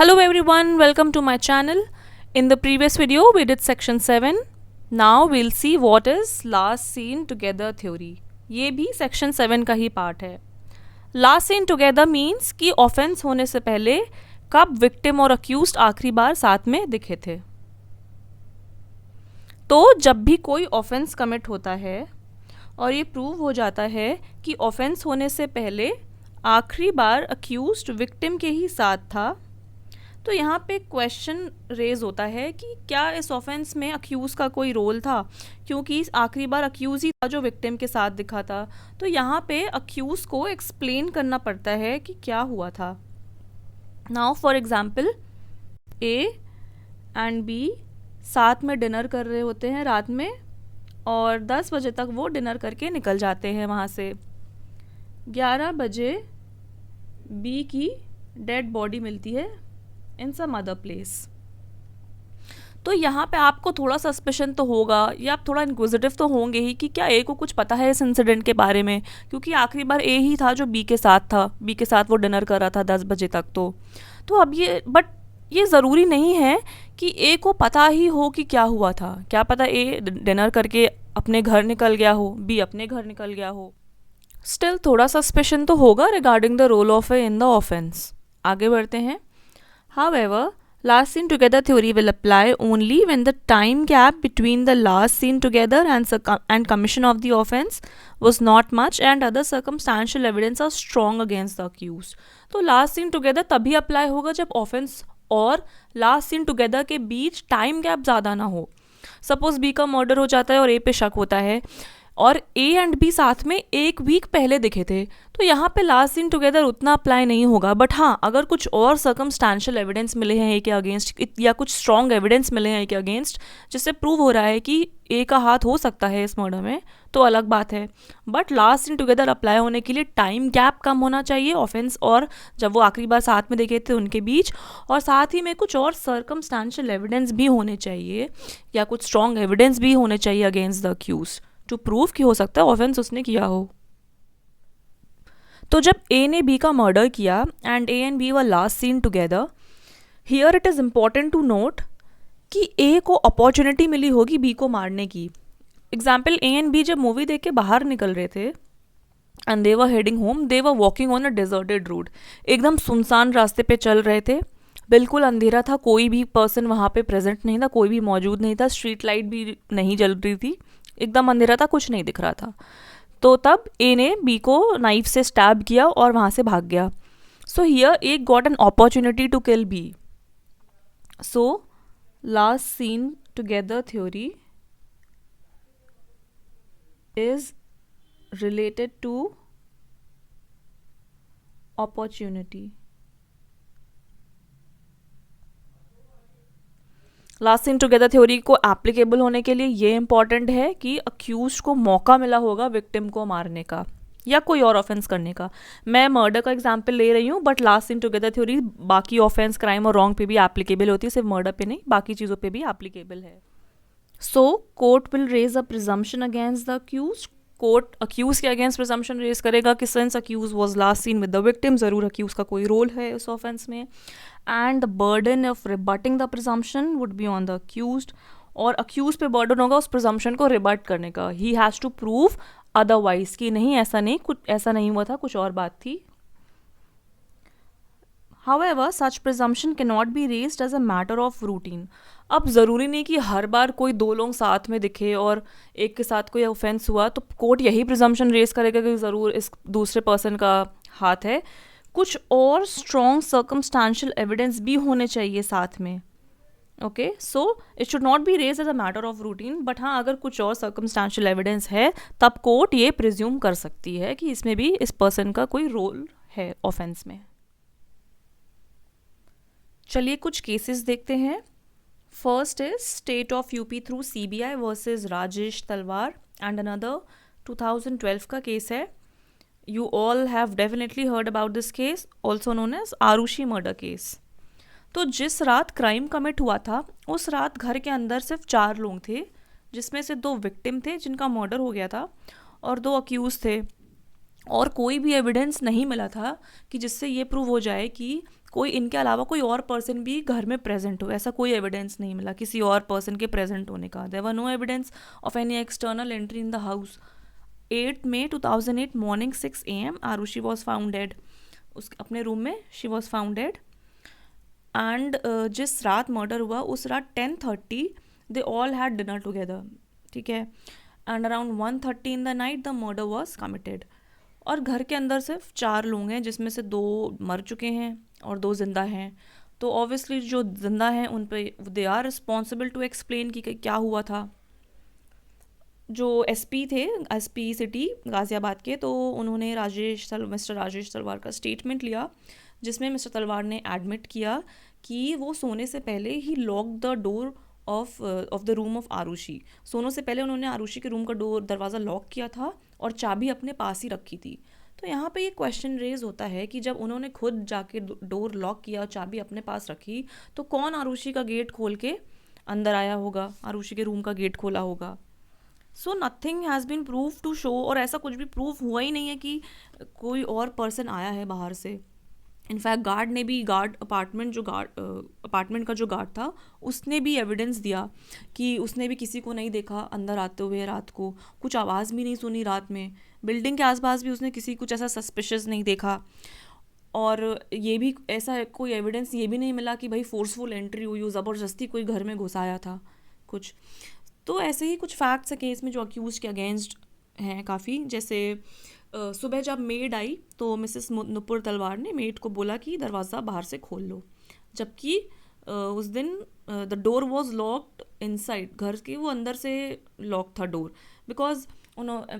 Hello everyone, welcome to my channel. In the previous video we did section 7. Now we'll see what is last seen together theory. ये भी section 7 का ही part है. Last seen together means कि offence होने से पहले कब victim और अक्यूज्ड आखिरी बार साथ में दिखे थे. तो जब भी कोई ऑफेंस कमिट होता है और ये प्रूव हो जाता है कि ऑफेंस होने से पहले आखिरी बार अक्यूज्ड विक्टिम के ही साथ था, तो यहाँ पे क्वेश्चन रेज होता है कि क्या इस ऑफेंस में अक्यूज़ का कोई रोल था, क्योंकि आखिरी बार अक्यूज़ ही था जो विक्टिम के साथ दिखा था. तो यहाँ पे अक्यूज़ को एक्सप्लेन करना पड़ता है कि क्या हुआ था. Now for example, A and B साथ में डिनर कर रहे होते हैं रात में और 10 बजे तक वो डिनर करके निकल जाते हैं वहाँ से. 11 बजे बी की डेड बॉडी मिलती है इन सम अदर प्लेस. तो यहाँ पे आपको थोड़ा सस्पिशन तो होगा या आप थोड़ा इंक्विजिटिव तो होंगे ही कि क्या ए को कुछ पता है इस इंसिडेंट के बारे में, क्योंकि आखिरी बार ए ही था जो बी के साथ था, बी के साथ वो डिनर कर रहा था 10 बजे तक. तो अब ये ज़रूरी नहीं है कि ए को पता ही हो कि क्या हुआ था. क्या पता ए डिनर करके अपने घर निकल गया हो, बी अपने घर निकल गया हो. स्टिल थोड़ा सस्पिशन तो होगा regarding the role of A in the offence. आगे बढ़ते हैं. However, last seen together theory will apply only when the time gap between the last seen together and commission of the offence was not much and other circumstantial evidence are strong against the accused. तो last seen together तभी apply होगा जब offence और last seen together के बीच time gap ज़्यादा ना हो. Suppose B का murder हो जाता है और A पे शक होता है और ए एंड बी साथ में एक वीक पहले दिखे थे, तो यहाँ पे लास्ट सीन टुगेदर उतना अप्लाई नहीं होगा. बट हाँ, अगर कुछ और सर्कमस्टांशियल एविडेंस मिले हैं ए के अगेंस्ट या कुछ स्ट्रॉन्ग एविडेंस मिले हैं ए के अगेंस्ट जिससे प्रूव हो रहा है कि ए का हाथ हो सकता है इस मर्डर में, तो अलग बात है. But last seen together apply होने के लिए टाइम गैप कम होना चाहिए ऑफेंस और जब वो आखिरी बार साथ में दिखे थे उनके बीच, और साथ ही में कुछ और सर्कमस्टांशियल एविडेंस भी होने चाहिए या कुछ स्ट्रॉन्ग एविडेंस भी होने चाहिए against the accused to prove कि हो सकता है ऑफेंस उसने किया हो. तो जब ए ने बी का मर्डर किया and A and B were last seen together, here it is important to note कि ए को अपॉर्चुनिटी मिली होगी बी को मारने की. एग्जाम्पल, ए एंड बी जब मूवी देख के बाहर निकल रहे थे and they were heading home, they were walking on a deserted road. एकदम सुनसान रास्ते पे चल रहे थे, बिल्कुल अंधेरा था, कोई भी पर्सन वहाँ पे प्रेजेंट नहीं था, कोई भी मौजूद नहीं था, स्ट्रीट लाइट भी नहीं जल रही थी, एकदम अंधेरा था, कुछ नहीं दिख रहा था. तो तब ए ने बी को नाइफ से स्टैब किया और वहाँ से भाग गया. So here A got an opportunity to kill B. So last seen together theory is related to opportunity. Last seen together theory को एप्लीकेबल होने के लिए ये इंपॉर्टेंट है कि अक्यूज को मौका मिला होगा विक्टिम को मारने का या कोई और ऑफेंस करने का. मैं मर्डर का एग्जांपल ले रही हूँ, but last seen together theory बाकी ऑफेंस, क्राइम और रॉन्ग पे भी एप्लीकेबल होती है, सिर्फ मर्डर पे नहीं, बाकी चीज़ों पे भी एप्लीकेबल है. So court will raise a presumption against the accused. Court accused के अगेंस्ट प्रिजम्पशन रेज करेगा कि since accused was last seen with the victim, ज़रूर अक्यूज का कोई रोल है उस ऑफेंस में. And the burden of rebutting the presumption would be on the accused, और अक्यूज पे बर्डन होगा उस प्रिजम्पशन को रिबट करने का. He has to prove otherwise कि नहीं ऐसा नहीं हुआ था, कुछ और बात थी. However, such presumption cannot be raised as a matter of routine. अब ज़रूरी नहीं कि हर बार कोई दो लोग साथ में दिखे और एक के साथ कोई ऑफेंस हुआ तो कोर्ट यही प्रिजम्पशन रेज करेगा कि ज़रूर इस दूसरे पर्सन का हाथ है. कुछ और स्ट्रॉन्ग सर्कमस्टांशियल एविडेंस भी होने चाहिए साथ में. Okay, so it should not be raise as a matter of routine. But हाँ, अगर कुछ और सर्कमस्टांशियल एविडेंस है तब कोर्ट ये प्रिज्यूम कर सकती है कि इसमें भी इस पर्सन का कोई रोल है ऑफेंस में. चलिए कुछ केसेस देखते हैं. First is state of UP through CBI versus Rajesh Talwar and another 2012 का केस है. You all have definitely heard about this case, also known as Aarushi murder case. तो जिस रात क्राइम कमिट हुआ था उस रात घर के अंदर सिर्फ 4 लोग थे, जिसमें से 2 विक्टिम थे जिनका मर्डर हो गया था और 2 अक्यूज थे, और कोई भी एविडेंस नहीं मिला था कि जिससे ये प्रूव हो जाए कि कोई इनके अलावा कोई और पर्सन भी घर में प्रेजेंट हो, ऐसा कोई एविडेंस नहीं मिला किसी और पर्सन के प्रेजेंट होने का. There were no evidence of any external entry in the house. 8 May 2008 morning 6 AM Aarushi was found dead. उस अपने रूम में she was found dead. And जिस रात मर्डर हुआ उस रात 10:30 they all had dinner together. ठीक है. And around 1:30 in the night the murder was committed. और घर के अंदर सिर्फ 4 लोग हैं जिसमें से 2 मर चुके हैं और 2 जिंदा हैं. तो ऑब्वियसली जो जिंदा हैं उन पे they are responsible to explain कि क्या हुआ था. जो एसपी थे, एसपी सिटी गाज़ियाबाद के, तो उन्होंने मिस्टर राजेश तलवार का स्टेटमेंट लिया जिसमें मिस्टर तलवार ने एडमिट किया कि वो सोने से पहले ही lock the door of the room of Aarushi. सोने से पहले उन्होंने आरुषि के रूम का दरवाज़ा लॉक किया था और चाबी अपने पास ही रखी थी. तो यहाँ पे ये क्वेश्चन रेज होता है कि जब उन्होंने खुद जाके डोर लॉक किया और चाबी अपने पास रखी तो कौन आरुषि का गेट खोल के अंदर आया होगा, आरुषि के रूम का गेट खोला होगा. So nothing has been prove to show, और ऐसा कुछ भी प्रूव हुआ ही नहीं है कि कोई और पर्सन आया है बाहर से. इनफैक्ट गार्ड ने भी अपार्टमेंट का जो गार्ड था उसने भी एविडेंस दिया कि उसने भी किसी को नहीं देखा अंदर आते हुए रात को, कुछ आवाज़ भी नहीं सुनी रात में. बिल्डिंग के आसपास भी उसने किसी कुछ ऐसा सस्पिशियस नहीं देखा. और ये भी ऐसा कोई एविडेंस ये भी नहीं मिला कि भाई फोर्सफुल एंट्री हुई हो, ज़बरदस्ती कोई घर में घुसाया था कुछ. तो ऐसे ही कुछ फैक्ट्स है केस में जो अक्यूज के अगेंस्ट हैं काफ़ी. जैसे सुबह जब मेड आई तो मिसेस नुपुर तलवार ने मेड को बोला कि दरवाज़ा बाहर से खोल लो, जबकि उस दिन the door was locked inside. घर के वो अंदर से लॉक था डोर, बिकॉज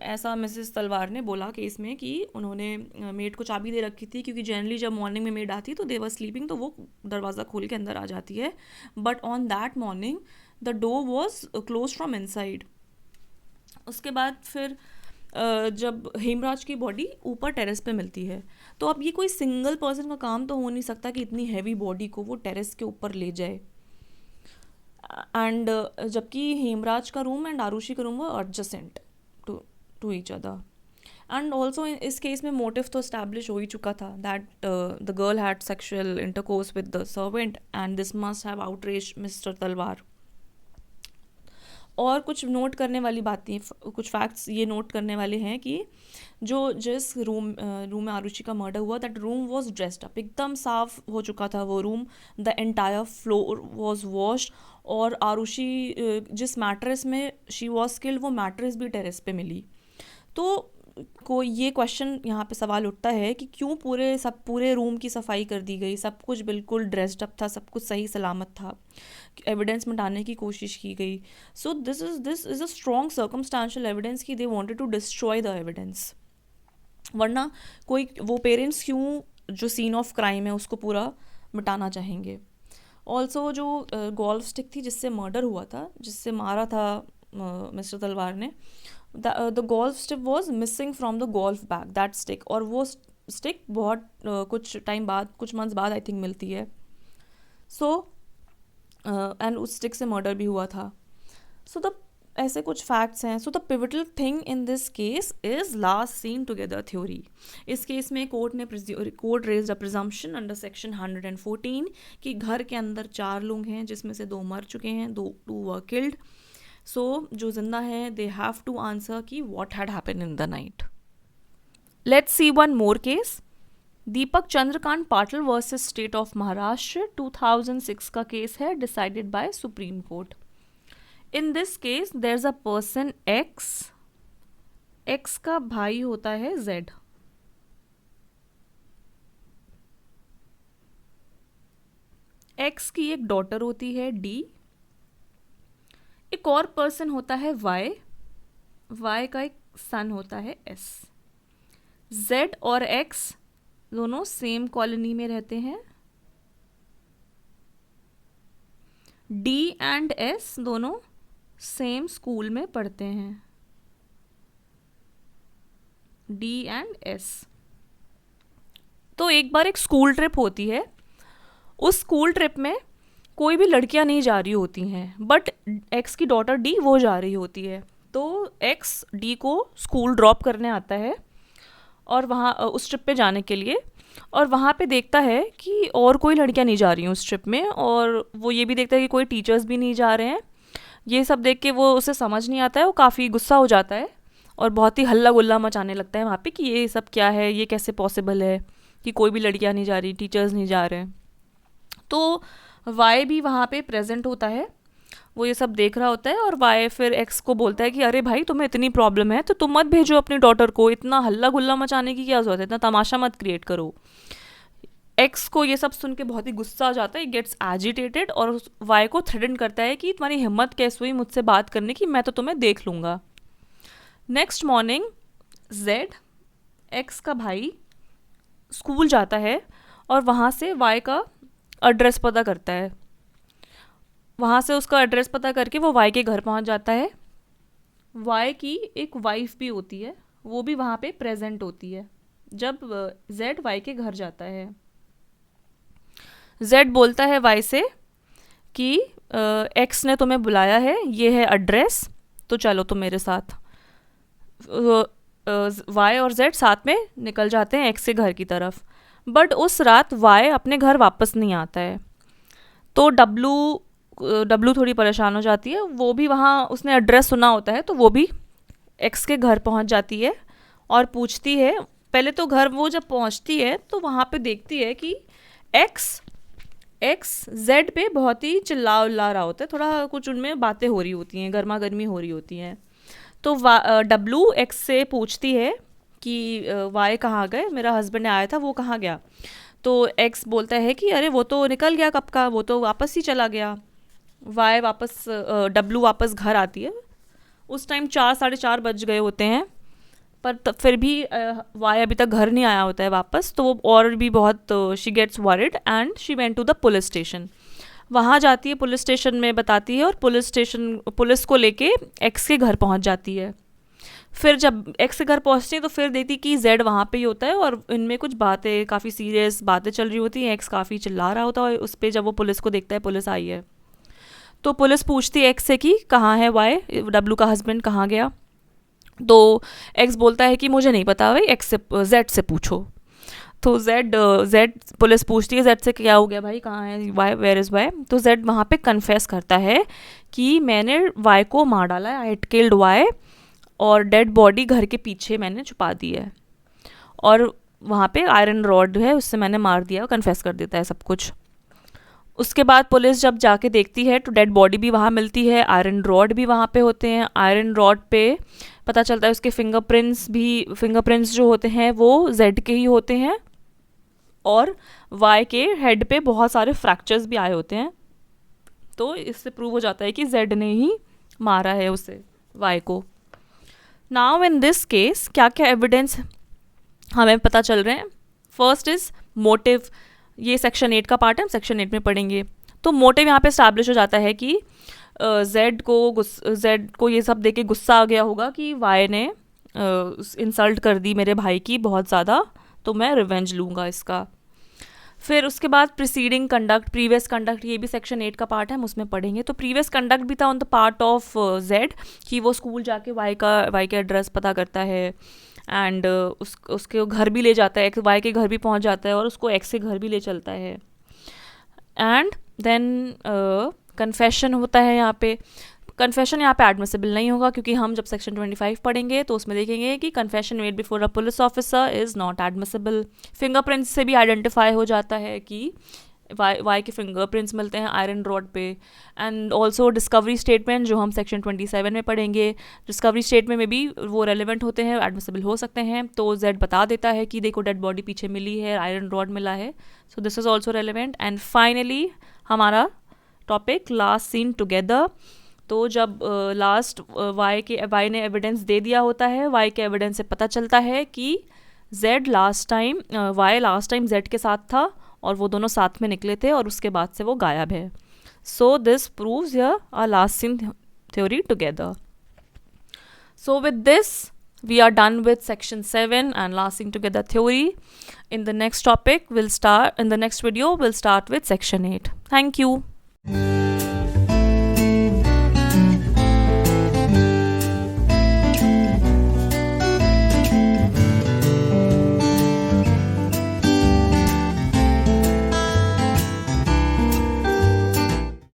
ऐसा मिसेस तलवार ने बोला केस में कि उन्होंने मेड को चाबी दे रखी थी, क्योंकि जनरली जब मॉर्निंग में मेड आती है तो दे वर स्लीपिंग, तो वो दरवाज़ा खोल के अंदर आ जाती है. But on that morning the door was close from inside. उसके बाद फिर जब हेमराज की बॉडी ऊपर टेरेस पे मिलती है, तो अब ये कोई सिंगल पर्सन का काम तो हो नहीं सकता कि इतनी हैवी बॉडी को वो टेरेस के ऊपर ले जाए. एंड जबकि हेमराज का रूम एंड आरुषि का रूम वो adjacent to each other. And also इस केस में मोटिव तो इस्टेब्लिश हो ही चुका था that the girl had sexual intercourse with the servant and this must have outraged mister Talwar. और कुछ नोट करने वाली बातें, कुछ फैक्ट्स ये नोट करने वाले हैं कि जिस रूम में आरुषि का मर्डर हुआ, that room was dressed up, एकदम साफ हो चुका था वो room. The entire floor was washed. और आरुषि जिस मैट्रेस में शी वॉज किल्ड वो मैट्रेस भी टेरेस पे मिली. तो ये क्वेश्चन यहाँ पे सवाल उठता है कि क्यों पूरे रूम की सफाई कर दी गई, सब कुछ बिल्कुल ड्रेस्ड अप था, सब कुछ सही सलामत था, एविडेंस मिटाने की कोशिश की गई. So this is a strong circumstantial evidence कि they wanted to destroy the evidence. वरना कोई वो पेरेंट्स क्यों जो सीन ऑफ क्राइम है उसको पूरा मिटाना चाहेंगे. ऑल्सो जो गोल्फ स्टिक थी जिससे मर्डर हुआ था, जिससे मारा था मिस्टर तलवार ने, the golf stick was missing from the golf bag, that stick. और वो स्टिक बहुत कुछ टाइम बाद, कुछ मंथ्स बाद आई थिंक मिलती है. सो एंड उस स्टिक से मर्डर भी हुआ था. सो द ऐसे कुछ फैक्ट्स हैं. So the pivotal thing in this case is last seen together theory. इस केस में court raised a presumption under section 114 कि घर के अंदर 4 लोग हैं जिसमें से 2 मर चुके हैं, 2 वर किल्ड. सो जो जिंदा है दे हैव टू आंसर कि what had happened in the night. Let's see one more case. Deepak Chandrakant Patil versus state of Maharashtra 2006 का केस है, decided by supreme court. In this case there is a person X का भाई होता है Z. X की एक daughter होती है डी. एक और पर्सन होता है वाई का एक सन होता है एस. जेड और एक्स दोनों सेम कॉलोनी में रहते हैं. डी एंड एस दोनों सेम स्कूल में पढ़ते हैं. D and S. तो एक बार एक स्कूल ट्रिप होती है. उस स्कूल ट्रिप में कोई भी लड़कियां नहीं जा रही होती हैं, बट एक्स की डॉटर डी वो जा रही होती है. तो एक्स डी को स्कूल ड्रॉप करने आता है और वहाँ उस ट्रिप पे जाने के लिए. और वहाँ पे देखता है कि और कोई लड़कियाँ नहीं जा रही हैं उस ट्रिप में, और वो ये भी देखता है कि कोई टीचर्स भी नहीं जा रहे हैं। ये सब देख के वो उसे समझ नहीं आता है, वो काफ़ी गुस्सा हो जाता है और बहुत ही हल्ला गुल्ला मचाने लगता है वहाँ पे कि ये सब क्या है, ये कैसे पॉसिबल है कि कोई भी लड़कियाँ नहीं जा रही, टीचर्स नहीं जा रहे हैं। तो वाई भी वहाँ पे प्रेजेंट होता है, वो ये सब देख रहा होता है, और वाई फिर एक्स को बोलता है कि अरे भाई तुम्हें इतनी प्रॉब्लम है तो तुम मत भेजो अपनी डॉटर को, इतना हल्ला गुल्ला मचाने की क्या ज़रूरत है, इतना तमाशा मत क्रिएट करो। एक्स को ये सब सुन के बहुत ही गुस्सा आ जाता है, गेट्स एजिटेटेड, और वाई को थ्रेटन करता है कि तुम्हारी हिम्मत कैसे हुई मुझसे बात करने की, मैं तो तुम्हें देख लूँगा। नेक्स्ट मॉर्निंग जेड, एक्स का भाई, स्कूल जाता है और वहाँ से वाई का एड्रेस पता करता है। वहाँ से उसका एड्रेस पता करके वो वाई के घर पहुँच जाता है। वाई की एक वाइफ भी होती है, वो भी वहाँ पे प्रेजेंट होती है जब जेड वाई के घर जाता है। जेड बोलता है वाई से कि एक्स ने तुम्हें बुलाया है, ये है एड्रेस, तो चलो तुम मेरे साथ। वाई और जेड साथ में निकल जाते हैं एक्स के घर की तरफ। बट उस रात वाई अपने घर वापस नहीं आता है, तो डब्लू थोड़ी परेशान हो जाती है। वो भी वहाँ, उसने एड्रेस सुना होता है, तो वो भी एक्स के घर पहुँच जाती है और पूछती है। पहले तो घर वो जब पहुँचती है तो वहाँ पे देखती है कि एक्स जेड पे बहुत ही चिल्ला उल्ला रहा होता है, थोड़ा कुछ उनमें बातें हो रही होती हैं, गर्मा गर्मी हो रही होती हैं। तो डब्लू एक्स से पूछती है कि वाई कहाँ गए, मेरा हस्बैंड आया था, वो कहाँ गया। तो एक्स बोलता है कि अरे वो तो निकल गया कब का, वो तो वापस ही चला गया। वाई वापस डब्लू वापस घर आती है। उस टाइम 4 साढ़े 4 बज गए होते हैं, पर फिर भी वाई अभी तक घर नहीं आया होता है वापस, तो वो और भी बहुत she gets worried and she went to the police station. वहाँ जाती है, पुलिस स्टेशन में बताती है, और पुलिस को लेके एक्स के घर पहुँच जाती है। फिर जब एक्स के घर पहुँचती है तो फिर देखती कि जेड वहाँ पे ही होता है, और इनमें कुछ बातें, काफ़ी सीरियस बातें चल रही होती हैं। एक्स काफ़ी चिल्ला रहा होता है उस पर, जब वो पुलिस को देखता है पुलिस आई है। तो पुलिस पूछती है एक्स से कि कहाँ है वाई, डब्लू का हस्बैंड कहाँ गया। तो एक्स बोलता है कि मुझे नहीं पता भाई, एक्स से जेड से पूछो। तो जेड पुलिस पूछती है जेड से क्या हो गया भाई, कहाँ है वाई, वेयर इज़ वाई। तो जेड वहाँ पे कन्फेस करता है कि मैंने वाई को मार डाला है, आई हैड किल्ड वाई, और डेड बॉडी घर के पीछे मैंने छुपा दी है, और वहाँ पे आयरन रॉड है उससे मैंने मार दिया, कन्फेस कर देता है सब कुछ। उसके बाद पुलिस जब जाके देखती है तो डेड बॉडी भी वहाँ मिलती है, आयरन रॉड भी वहाँ पे होते हैं। आयरन रॉड पे पता चलता है उसके फिंगरप्रिंट्स जो होते हैं वो जेड के ही होते हैं, और वाई के हेड पे बहुत सारे फ्रैक्चर्स भी आए होते हैं। तो इससे प्रूव हो जाता है कि जेड ने ही मारा है उसे, वाई को। नाउ इन दिस केस क्या क्या एविडेंस हमें पता चल रहे हैं। फर्स्ट इज मोटिव, ये सेक्शन 8 का पार्ट है, हम सेक्शन 8 में पढ़ेंगे। तो मोटिव यहाँ पे स्टैब्लिश हो जाता है कि जेड को ये सब देख के गुस्सा आ गया होगा कि वाई ने इंसल्ट कर दी मेरे भाई की बहुत ज़्यादा, तो मैं रिवेंज लूँगा इसका। फिर उसके बाद प्रीसीडिंग कंडक्ट, प्रीवियस कंडक्ट, ये भी सेक्शन 8 का पार्ट है, हम उसमें पढ़ेंगे। तो प्रीवियस कंडक्ट भी था on the part of Z, कि वो स्कूल जाके वाई का एड्रेस पता करता है, एंड उसके घर भी ले जाता है, वाई के घर भी पहुंच जाता है, और उसको एक्स के घर भी ले चलता है। एंड देन कन्फेशन होता है यहाँ पे। कन्फेशन यहाँ पे एडमिसिबल नहीं होगा, क्योंकि हम जब सेक्शन 25 पढ़ेंगे तो उसमें देखेंगे कि confession made before a police officer is not admissible. Fingerprints से भी आइडेंटिफाई हो जाता है कि वाई के फिंगरप्रिंट्स मिलते हैं आयरन रॉड पे। एंड ऑल्सो डिस्कवरी स्टेटमेंट जो हम सेक्शन 27 में पढ़ेंगे, डिस्कवरी स्टेटमेंट में भी वो रेलिवेंट होते हैं, एडमिसिबल हो सकते हैं। तो जेड बता देता है कि देखो डेड बॉडी पीछे मिली है, आयरन रॉड मिला है, so this is also relevant. And finally हमारा टॉपिक लास्ट सीन टुगेदर। तो जब लास्ट वाई ने एविडेंस दे दिया होता है, वाई के एविडेंस से पता चलता है कि वाई लास्ट टाइम जेड के साथ था, और वो दोनों साथ में निकले थे, और उसके बाद से वो गायब है। So this proves here a last scene theory together. So with this we are done with section 7 and last scene together theory. In the next video we'll start with section 8. Thank you.